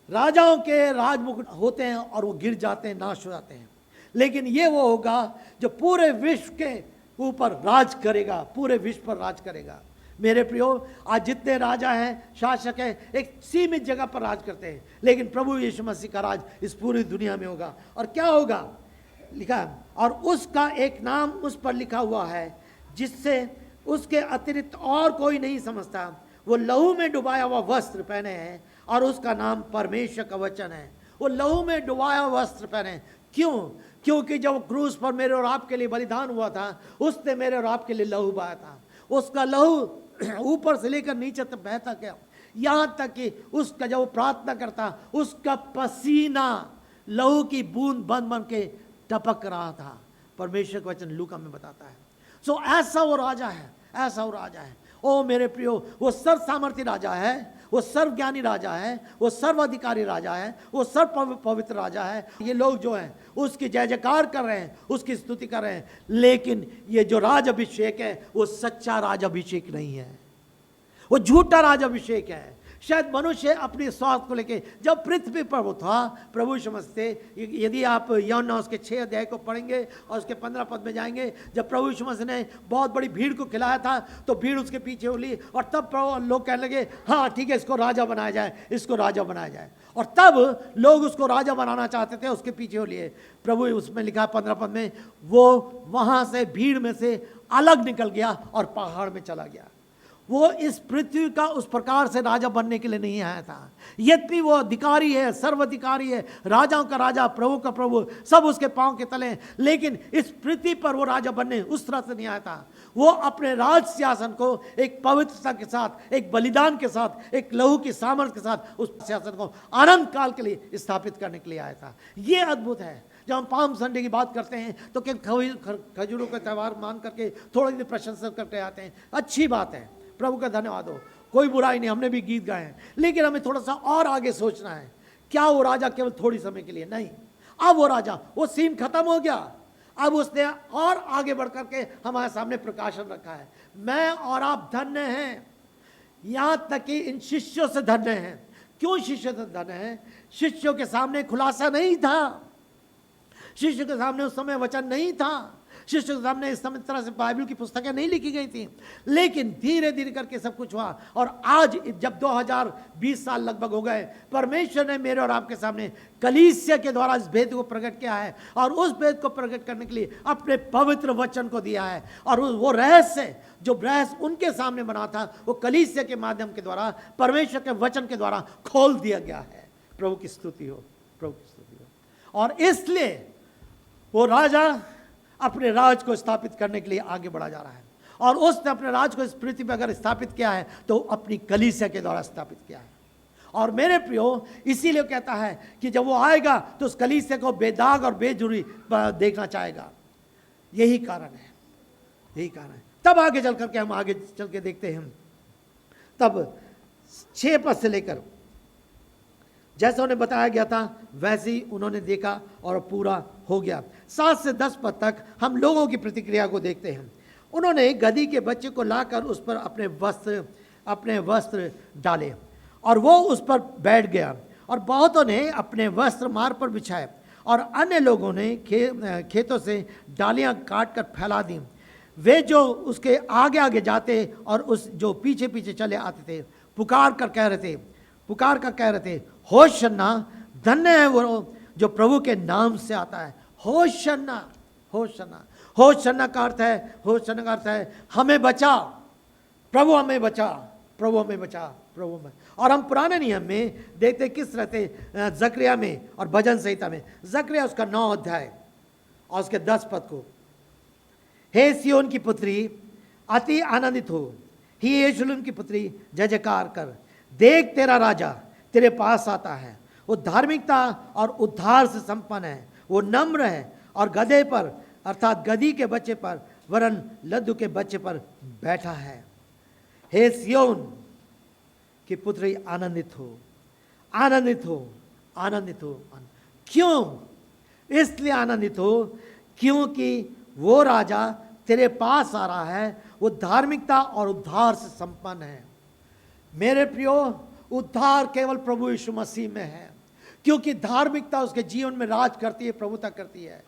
राजाओं के राजमुकुट होते हैं और वो गिर जाते हैं, नाश हो जाते हैं, लेकिन ये वो होगा जो पूरे विश्व के ऊपर राज करेगा, पूरे विश्व पर राज करेगा। मेरे प्रियो, आज जितने राजा हैं, शासक हैं, एक सीमित जगह पर राज करते हैं, लेकिन प्रभु यीशु मसीह का राज इस पूरी दुनिया में होगा। और क्या होगा, लिखा है, और उसका एक नाम उस पर लिखा हुआ है जिससे उसके अतिरिक्त और कोई नहीं समझता। वो लहू में डुबाया हुआ वस्त्र पहने हैं और उसका नाम परमेश्वर का वचन है। वो लहू में डुबाया हुआ वस्त्र पहने, क्यों? क्योंकि जब क्रूस पर मेरे और आपके लिए बलिदान हुआ था, उसने मेरे और आपके लिए लहू बहाया था। उसका लहू ऊपर से लेकर नीचे तक बहता गया, यहाँ तक कि उसका जब वो प्रार्थना करता, उसका पसीना लहू की बूंद बन बन के टपक रहा था। परमेश्वर का वचन लूका में बताता है। सो ऐसा वो राजा है, ऐसा वो राजा है। ओ मेरे प्रियो, वो सर्व सामर्थ्य राजा है, वो सर्व ज्ञानी राजा है, वो सर्वाधिकारी राजा है, वो सर्व पवित्र राजा है। ये लोग जो हैं उसकी जय जयकार कर रहे हैं, उसकी स्तुति कर रहे हैं, लेकिन ये जो राज अभिषेक है वो सच्चा राज अभिषेक नहीं है, वो झूठा राज अभिषेक है। शायद मनुष्य अपने स्वार्थ को लेके, जब पृथ्वी पर वो था, प्रभु समझते, यदि आप यूहन्ना उसके 6 अध्याय को पढ़ेंगे और उसके 15 पद में जाएंगे, जब प्रभु यीशु मसीह ने बहुत बड़ी भीड़ को खिलाया था तो भीड़ उसके पीछे उली, और तब लोग कहने लगे हाँ ठीक है, इसको राजा बनाया जाए, इसको राजा बनाया जाए। और तब लोग उसको राजा बनाना चाहते थे, उसके पीछे हो लिए। प्रभु उसमें लिखा 15 पद में, वो वहाँ से भीड़ में से अलग निकल गया और पहाड़ में चला गया। वो इस पृथ्वी का उस प्रकार से राजा बनने के लिए नहीं आया था। यद्यपि वो अधिकारी है, सर्वाधिकारी है, राजाओं का राजा, प्रभु का प्रभु, सब उसके पांव के तले, लेकिन इस पृथ्वी पर वो राजा बनने उस तरह से नहीं आया था। वो अपने राज सिंहासन को एक पवित्रता के साथ, एक बलिदान के साथ, एक लहू की सामर्थ्य के साथ उस सिंहासन को अनंत काल के लिए स्थापित करने के लिए आया था। ये अद्भुत है। जब हम पाम संडे की बात करते हैं तो खजूरों का त्यौहार मान करके थोड़ी देर प्रशंसा करके आते हैं, अच्छी बात है, प्रभु का धन्यवाद हो, कोई बुराई नहीं, हमने भी गीत गाए हैं, लेकिन हमें थोड़ा सा और आगे सोचना है। क्या वो राजा केवल थोड़ी समय के लिए नहीं, अब वो राजा, वो सीन खत्म हो गया, अब उसने और आगे बढ़ करके हमारे सामने प्रकाशन रखा है। मैं और आप धन्य हैं, यहां तक कि इन शिष्यों से धन्य हैं। क्यों शिष्यों से धन्य हैं? शिष्यों के सामने खुलासा नहीं था, शिष्यों के सामने उस समय वचन नहीं था, शिष्यों के सामने इस समय तरह से बाइबल की पुस्तकें नहीं लिखी गई थी, लेकिन धीरे धीरे करके सब कुछ हुआ। और आज जब 2020 साल लगभग हो गए, परमेश्वर ने मेरे और आपके सामने कलीसिया के द्वारा इस भेद को प्रकट किया है, और उस भेद को प्रकट करने के लिए अपने पवित्र वचन को दिया है। और वो रहस्य, जो रहस्य उनके सामने बना था, वो कलीसिया के माध्यम के द्वारा, परमेश्वर के वचन के द्वारा खोल दिया गया है। प्रभु की स्तुति हो, प्रभु की स्तुति हो। और इसलिए वो राजा अपने राज को स्थापित करने के लिए आगे बढ़ा जा रहा है, और उसने अपने राज को इस पृथ्वी पर अगर स्थापित किया है तो अपनी कलीसिया के द्वारा स्थापित किया है। और मेरे प्रियो, इसीलिए कहता है कि जब वो आएगा तो उस कलीसिया को बेदाग और बेजुरी देखना चाहेगा। यही कारण है, यही कारण है। तब आगे चल करके हम आगे चल के देखते हैं, तब 6 पद से लेकर जैसा उन्हें बताया गया था वैसे ही उन्होंने देखा और पूरा हो गया। 7 से 10 पद तक हम लोगों की प्रतिक्रिया को देखते हैं। उन्होंने गधी के बच्चे को लाकर उस पर अपने वस्त्र डाले और वो उस पर बैठ गया, और बहुतों ने अपने वस्त्र मार्ग पर बिछाए, और अन्य लोगों ने खेतों से डालियां काट कर फैला दी। वे जो उसके आगे आगे जाते और उस जो पीछे पीछे चले आते थे, पुकार कर कह रहे थे, होशन्ना, धन्य है वो जो प्रभु के नाम से आता है। होशन्ना, होशन्ना, होशन्ना का अर्थ है हमें बचा प्रभु, हमें बचा प्रभु, हमें बचा प्रभु में। और हम पुराने नियम में देखते किस रहते, जकरिया में और भजन संहिता में, जकरिया उसका 9 अध्याय और उसके 10 पद को, हे सियोन की पुत्री अति आनंदित हो, ही यरूशलेम की पुत्री जय जयकार कर, देख तेरा राजा तेरे पास आता है, वो धार्मिकता और उद्धार से संपन्न है, वो नम्र है और गधे पर अर्थात गधी के बच्चे पर वरन लद्दू के बच्चे पर बैठा है। हे सियोन की पुत्री आनंदित हो, आनंदित हो, आनंदित हो। क्यों? इसलिए आनंदित हो क्योंकि वो राजा तेरे पास आ रहा है, वो धार्मिकता और उद्धार से संपन्न है। मेरे प्रियो, उद्धार केवल प्रभु यीशु मसीह में है, क्योंकि धार्मिकता उसके जीवन में राज करती है, प्रभुता करती है,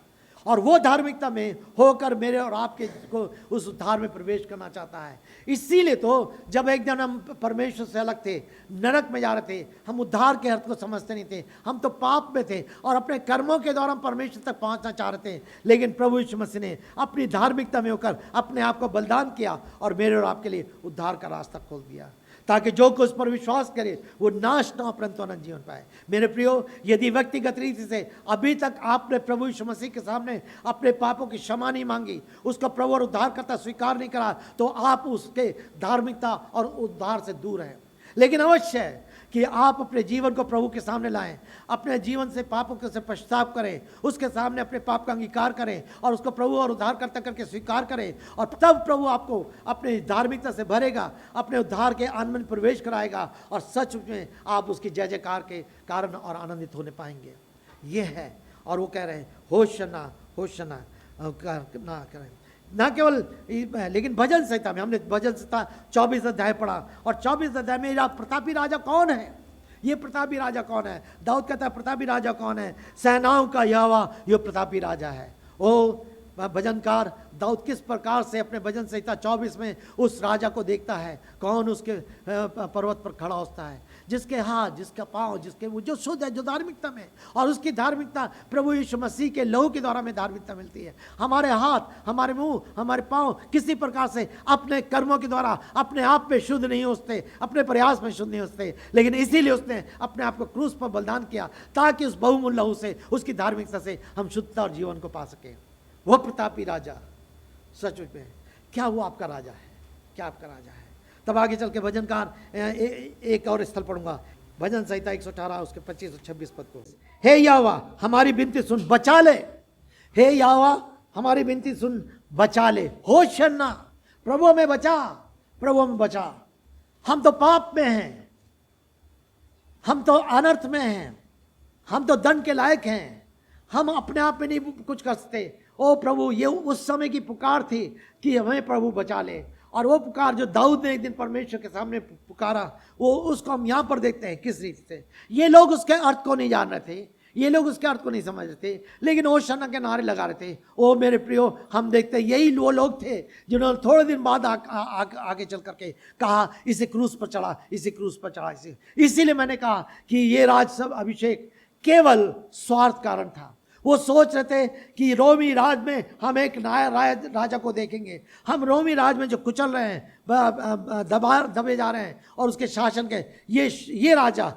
और वो धार्मिकता में होकर मेरे और आपके को उस उद्धार में प्रवेश करना चाहता है। इसीलिए तो जब एक दिन हम परमेश्वर से अलग थे, नरक में जा रहे थे, हम उद्धार के अर्थ को समझते नहीं थे, हम तो पाप में थे और अपने कर्मों के द्वारा हम परमेश्वर तक पहुंचना चाह रहे थे। लेकिन प्रभु यीशु मसीह ने अपनी धार्मिकता में होकर अपने आप को बलिदान किया और मेरे और आपके लिए उद्धार का रास्ता खोल दिया, ताकि जो कोई उस पर विश्वास करे वो नाश न हो परंतु अनंत जीवन पाए। मेरे प्रियो, यदि व्यक्तिगत रीति से अभी तक आपने प्रभु यीशु मसीह के सामने अपने पापों की क्षमा नहीं मांगी, उसका प्रभु और उद्धारकर्ता स्वीकार नहीं करा, तो आप उसके धार्मिकता और उद्धार से दूर हैं। लेकिन अवश्य है कि आप अपने जीवन को प्रभु के सामने लाएं, अपने जीवन से पापों के से पश्चाताप करें, उसके सामने अपने पाप का अंगीकार करें और उसको प्रभु और उद्धारकर्ता करके स्वीकार करें, और तब प्रभु आपको अपनी धार्मिकता से भरेगा, अपने उद्धार के आनंद में प्रवेश कराएगा, और सच में आप उसकी जय जयकार के कारण और आनंदित होने पाएंगे। ये है, और वो कह रहे हैं होशन्ना, होशन्ना ना करें। ना केवल, लेकिन भजन संहिता में हमने भजन संहिता 24 अध्याय पढ़ा, और 24 अध्याय में प्रतापी राजा कौन है? ये प्रतापी राजा कौन है? दाऊद कहता है प्रतापी राजा कौन है? सेनाओं का यहोवा ये प्रतापी राजा है। ओ भजनकार दाऊद किस प्रकार से अपने भजन संहिता 24 में उस राजा को देखता है, कौन उसके पर्वत पर खड़ा होता है, जिसके हाथ, जिसका पाँव, जिसके वो जो शुद्ध है, जो धार्मिकता में, और उसकी धार्मिकता प्रभु यीशु मसीह के लहू के द्वारा में धार्मिकता मिलती है। हमारे हाथ, हमारे मुंह, हमारे पाँव किसी प्रकार से अपने कर्मों के द्वारा अपने आप में शुद्ध नहीं होते, अपने प्रयास में शुद्ध नहीं होते, लेकिन इसीलिए उसने अपने आप को क्रूस पर बलिदान किया, ताकि उस बहुमूल्य लहू से, उसकी धार्मिकता से हम शुद्धता और जीवन को पा सकें। वो प्रतापी राजा सच में, क्या वो आपका राजा है? क्या आपका राजा है? तब आगे चल के भजनकार एक और स्थल पढ़ूंगा, भजन संहिता 118 उसके 25 और 26 पद को। हे यहोवा हमारी विनती सुन, बचा ले। हे यहोवा हमारी विनती सुन, बचा ले। होशन्ना, प्रभु हमें बचा, प्रभु हमें बचा। हम तो पाप में हैं, हम तो अनर्थ में हैं, हम तो दंड के लायक हैं, हम अपने आप में नहीं कुछ कर सकते। ओ प्रभु, ये उस समय की पुकार थी कि हमें प्रभु बचा ले। और वो पुकार जो दाऊद ने एक दिन परमेश्वर के सामने पुकारा, वो उसको हम यहाँ पर देखते हैं किस रीति से। ये लोग उसके अर्थ को नहीं जान रहे थे, ये लोग उसके अर्थ को नहीं समझ रहे थे, लेकिन होशाना के नारे लगा रहे थे। ओ मेरे प्रियो, हम देखते हैं यही वो लोग थे जिन्होंने थोड़े दिन बाद आगे चल करके कहा इसे क्रूस पर चढ़ा, इसे क्रूस पर चढ़ा। इसीलिए मैंने कहा कि ये राज सब अभिषेक केवल स्वार्थ कारण था। वो सोच रहे थे कि रोमी राज में हम एक नया राजा को देखेंगे, हम रोमी राज में जो कुचल रहे हैं, दबे जा रहे हैं और उसके शासन के ये राजा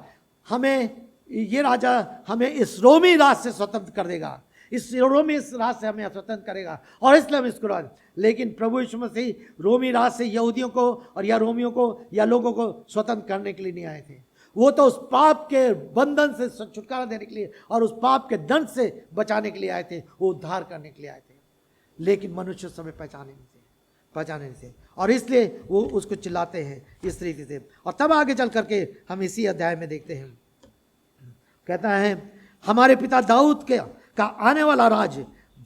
हमें इस रोमी राज से स्वतंत्र कर देगा, इस राज से हमें स्वतंत्र करेगा, और इसलिए हम इसको राज। लेकिन प्रभु यीशु मसीह रोमी राज से यहूदियों को और या रोमियों को या लोगों को स्वतंत्र करने के लिए नहीं आए थे। वो तो उस पाप के बंधन से छुटकारा देने के लिए और उस पाप के दंड से बचाने के लिए आए थे, वो उद्धार करने के लिए आए थे। लेकिन मनुष्य उस समय पहचाने नहीं थे, और इसलिए वो उसको चिल्लाते हैं इस रीति से। और तब आगे चल करके हम इसी अध्याय में देखते हैं, कहता है हमारे पिता दाऊद का आने वाला राज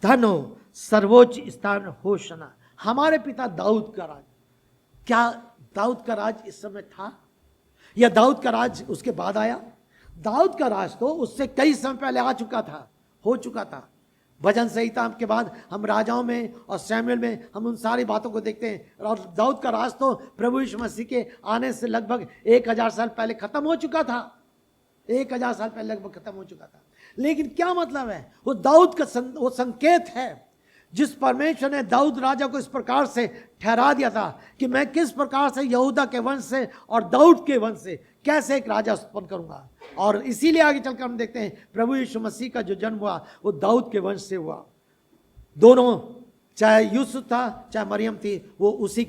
धन हो, सर्वोच्च स्थान होशना। हमारे पिता दाऊद का राज, क्या दाऊद का राज इस समय था या दाऊद का राज उसके बाद आया? दाऊद का राज तो उससे कई समय पहले हो चुका था। भजन संहिता के बाद हम राजाओं में और सैमुएल में हम उन सारी बातों को देखते हैं। और दाऊद का राज तो प्रभु यीशु मसीह के आने से लगभग 1000 साल पहले खत्म हो चुका था। 1000 साल पहले लगभग खत्म हो चुका था। लेकिन क्या मतलब है? वो दाऊद का वो संकेत है जिस परमेश्वर ने दाऊद राजा को इस प्रकार से ठहरा दिया था कि मैं किस प्रकार से यहूदा के वंश से और दाऊद के वंश से कैसे एक राजा उत्पन्न करूंगा। और इसीलिए आगे चलकर हम देखते हैं प्रभु यीशु मसीह का जो जन्म हुआ वो दाऊद के वंश से हुआ। दोनों, चाहे यूसुफ था चाहे मरियम थी, वो उसी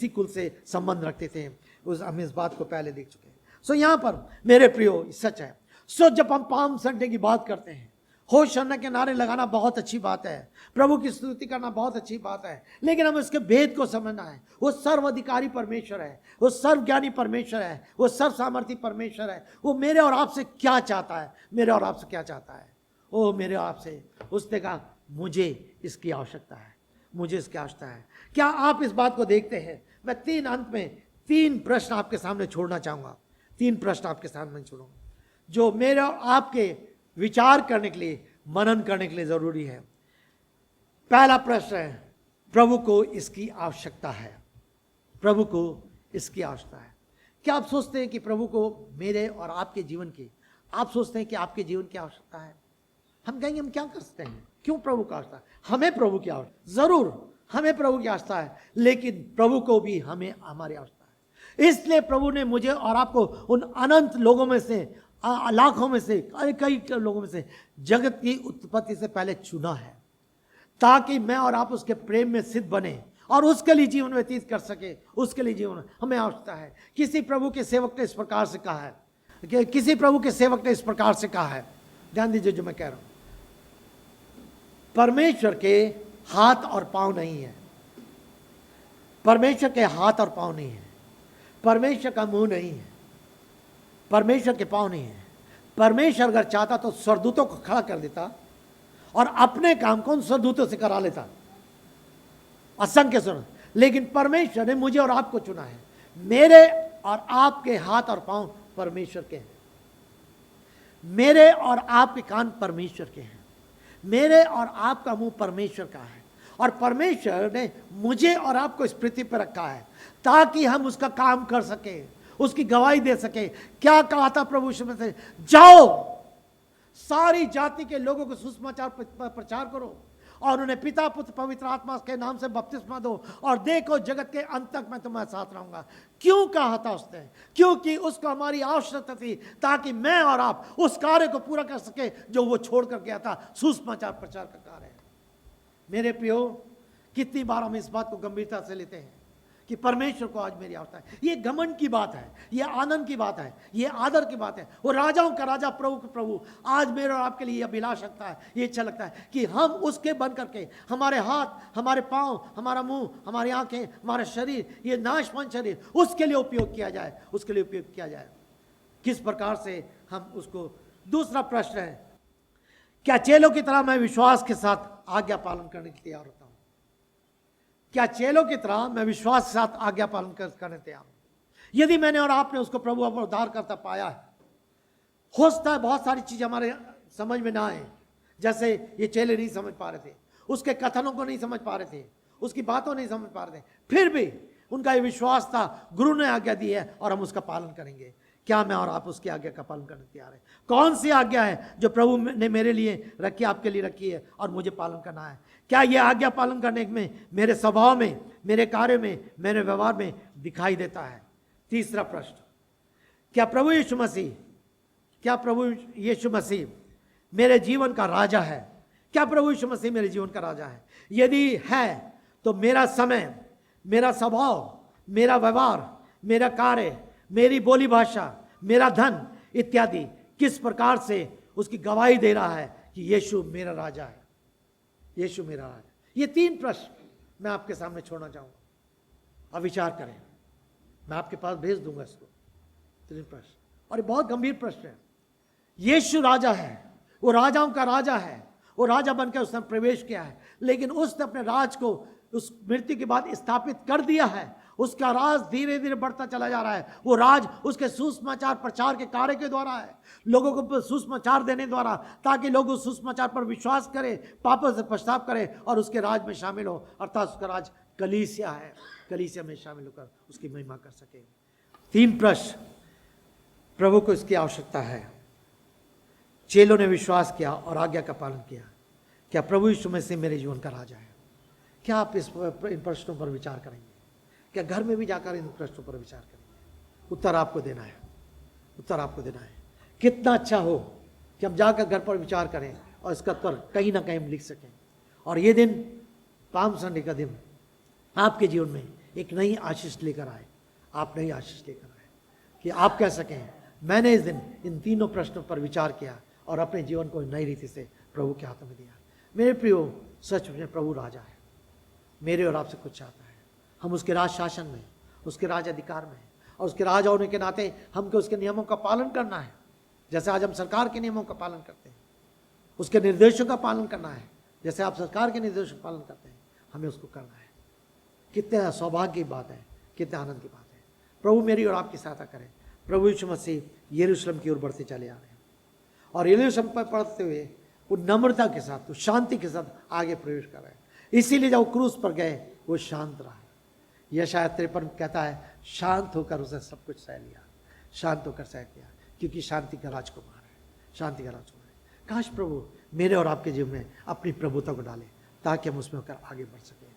कुल से संबंध रखते थे। हम इस बात को पहले देख चुके हैं। सो यहाँ पर मेरे प्रियो सच है। सो जब हम पाम संडे की बात करते हैं, होशाना के नारे लगाना बहुत अच्छी बात है, प्रभु की स्तुति करना बहुत अच्छी बात है, लेकिन हमें इसके भेद को समझना है। वो सर्वाधिकारी परमेश्वर है, वो सर्वज्ञानी परमेश्वर है, वो सर्व सामर्थी परमेश्वर है। वो मेरे और आपसे क्या चाहता है? मेरे और आपसे क्या चाहता है? ओ मेरे और आपसे उसने कहा मुझे इसकी आवश्यकता है, मुझे इसकी आवश्यकता है। क्या आप इस बात को देखते हैं? मैं अंत में 3 प्रश्न आपके सामने छोड़ना चाहूँगा। 3 प्रश्न आपके सामने छोड़ूंगा जो मेरे और आपके विचार करने के लिए, मनन करने के लिए जरूरी है। पहला प्रश्न है, प्रभु को इसकी आवश्यकता है। प्रभु को इसकी आवश्यकता है। क्या आप सोचते हैं कि प्रभु को मेरे और आपके जीवन की, आप सोचते हैं कि आपके जीवन की आवश्यकता है? हम कहेंगे हम क्या कर सकते हैं, क्यों प्रभु की आवश्यकता है? हमें प्रभु की आवश्यकता, जरूर हमें प्रभु की आवश्यकता है, लेकिन प्रभु को भी हमें हमारी आवश्यकता है। इसलिए प्रभु ने मुझे और आपको उन अनंत लोगों में से, लाखों में से, कई लोगों में से जगत की उत्पत्ति से पहले चुना है, ताकि मैं और आप उसके प्रेम में सिद्ध बने और उसके लिए जीवन व्यतीत कर सके। उसके लिए जीवन हमें आवश्यकता है। किसी प्रभु के सेवक ने इस प्रकार से कहा है, किसी प्रभु के सेवक ने इस प्रकार से कहा है, ध्यान दीजिए जो मैं कह रहा हूं, परमेश्वर के हाथ और पांव नहीं है, परमेश्वर के हाथ और पांव नहीं है, परमेश्वर का मुंह नहीं है, परमेश्वर के पांव नहीं है। परमेश्वर अगर चाहता तो स्वर्गदूतों को खड़ा कर देता और अपने काम को उन स्वर्गदूतों से करा लेता, असंख्य सुन। लेकिन परमेश्वर ने मुझे और आपको चुना है। मेरे और आपके हाथ और पांव परमेश्वर के हैं, मेरे और आपके कान परमेश्वर के हैं, मेरे और आपका मुंह परमेश्वर का है। और परमेश्वर ने मुझे और आपको इस पृथ्वी पर रखा है ताकि हम उसका काम कर सके, उसकी गवाही दे सके। क्या कहा था प्रभु यीशु से? जाओ सारी जाति के लोगों को सुसमाचार प्रचार करो और उन्हें पिता पुत्र पवित्र आत्मा के नाम से बपतिस्मा दो, और देखो जगत के अंत तक मैं तुम्हारे साथ रहूंगा। क्यों कहा था उसने? क्योंकि उसको हमारी आवश्यकता थी, ताकि मैं और आप उस कार्य को पूरा कर सके जो वो छोड़ कर गया था, सुसमाचार प्रचार का कार्य। मेरे प्रियो, कितनी बार हम इस बात को गंभीरता से लेते हैं कि परमेश्वर को आज मेरी आवश्यकता है। ये घमंड की बात है, ये आनंद की बात है, ये आदर की बात है। वो राजाओं का राजा, प्रभु का प्रभु आज मेरे और आपके लिए यह अभिलाष रखता है, ये इच्छा लगता है कि हम उसके बन करके हमारे हाथ, हमारे पांव, हमारा मुंह, हमारी आंखें, हमारा शरीर, ये नाशवान शरीर उसके लिए उपयोग किया जाए, उसके लिए उपयोग किया जाए। किस प्रकार से हम उसको। दूसरा प्रश्न है, क्या चेलों की तरह मैं विश्वास के साथ आज्ञा पालन करने के लिए तैयार होता हूं? क्या चेलों की तरह मैं विश्वास के साथ आज्ञा पालन करने तैयार हूं? यदि मैंने और आपने उसको प्रभु और उद्धार करता पाया है, हो सकता है बहुत सारी चीजें हमारे समझ में ना आए, जैसे ये चेले नहीं समझ पा रहे थे, उसके कथनों को नहीं समझ पा रहे थे, उसकी बातों नहीं समझ पा रहे थे, फिर भी उनका ये विश्वास था गुरु ने आज्ञा दी है और हम उसका पालन करेंगे। क्या मैं और आप उसकी आज्ञा का पालन करने तैयार है? कौन सी आज्ञा है जो प्रभु ने मेरे लिए रखी, आपके लिए रखी है और मुझे पालन करना है? क्या यह आज्ञा पालन करने में मेरे स्वभाव में, मेरे कार्य में, मेरे व्यवहार में दिखाई देता है? तीसरा प्रश्न, क्या प्रभु यीशु मसीह मेरे जीवन का राजा है? क्या प्रभु यीशु मसीह मेरे जीवन का राजा है? यदि है तो मेरा समय, मेरा स्वभाव, मेरा व्यवहार, मेरा कार्य, मेरी बोली भाषा, मेरा धन इत्यादि किस प्रकार से उसकी गवाही दे रहा है कि यीशु मेरा राजा है, यीशु मेरा राजा? ये 3 प्रश्न मैं आपके सामने छोड़ना चाहूंगा। अब विचार करें, मैं आपके पास भेज दूंगा इसको, 3 प्रश्न, और ये बहुत गंभीर प्रश्न है। यीशु राजा है, वो राजाओं का राजा है, वो राजा बनकर उसने प्रवेश किया है, लेकिन उसने अपने राज को उस मृत्यु के बाद स्थापित कर दिया है। उसका राज धीरे धीरे बढ़ता चला जा रहा है। वो राज उसके सुसमाचार प्रचार के कार्य के द्वारा है, लोगों को सुसमाचार देने द्वारा, ताकि लोग उस सुसमाचार पर विश्वास करें, पापों से पश्चाताप करें और उसके राज में शामिल हो, अर्थात उसका राज कलीसिया है, कलीसिया में शामिल होकर उसकी महिमा कर सके। 3 प्रश्न प्रभु को इसकी आवश्यकता है। चेलों ने विश्वास किया और आज्ञा का पालन किया। क्या प्रभु यीशु मसीह मेरे जीवन का राजा है? क्या आप इन प्रश्नों पर विचार करेंगे? क्या घर में भी जाकर इन प्रश्नों पर विचार करेंगे? उत्तर आपको देना है, उत्तर आपको देना है। कितना अच्छा हो कि हम जाकर घर पर विचार करें और इसका उत्तर कहीं ना कहीं हम लिख सकें, और ये दिन, पाम संडे का दिन, आपके जीवन में एक नई आशीष लेकर आए। आप नई आशीष लेकर आए कि आप कह सकें, मैंने इस दिन इन 3 प्रश्नों पर विचार किया और अपने जीवन को नई रीति से प्रभु के हाथों में दिया। मेरे प्रियो, सच में प्रभु राजा है, मेरे और आपसे कुछ चाहता है। हम उसके राज शासन में, उसके राज अधिकार में, और उसके राज होने के नाते हमको उसके नियमों का पालन करना है। जैसे आज हम सरकार के नियमों का पालन करते हैं, उसके निर्देशों का पालन करना है, जैसे आप सरकार के निर्देशों का पालन करते हैं, हमें उसको करना है। कितने सौभाग्य की बात है, कितने आनंद की बात है। प्रभु मेरी और आपकी सहायता करें। प्रभु यीशु मसीह यरूशलेम की ओर बढ़ते चले आ रहे हैं, और यरूशलेम पर पढ़ते हुए वो नम्रता के साथ, वो शांति के साथ आगे प्रवेश कर रहे हैं। इसीलिए जब क्रूस पर गए वो शांत रहा। यशायाह 53 कहता है, शांत होकर उसने सब कुछ सह लिया, शांत होकर सह लिया, क्योंकि शांति का राजकुमार है, शांति का राजकुमार है। काश प्रभु मेरे और आपके जीवन में अपनी प्रभुता को डाले, ताकि हम उसमें होकर आगे बढ़ सकें।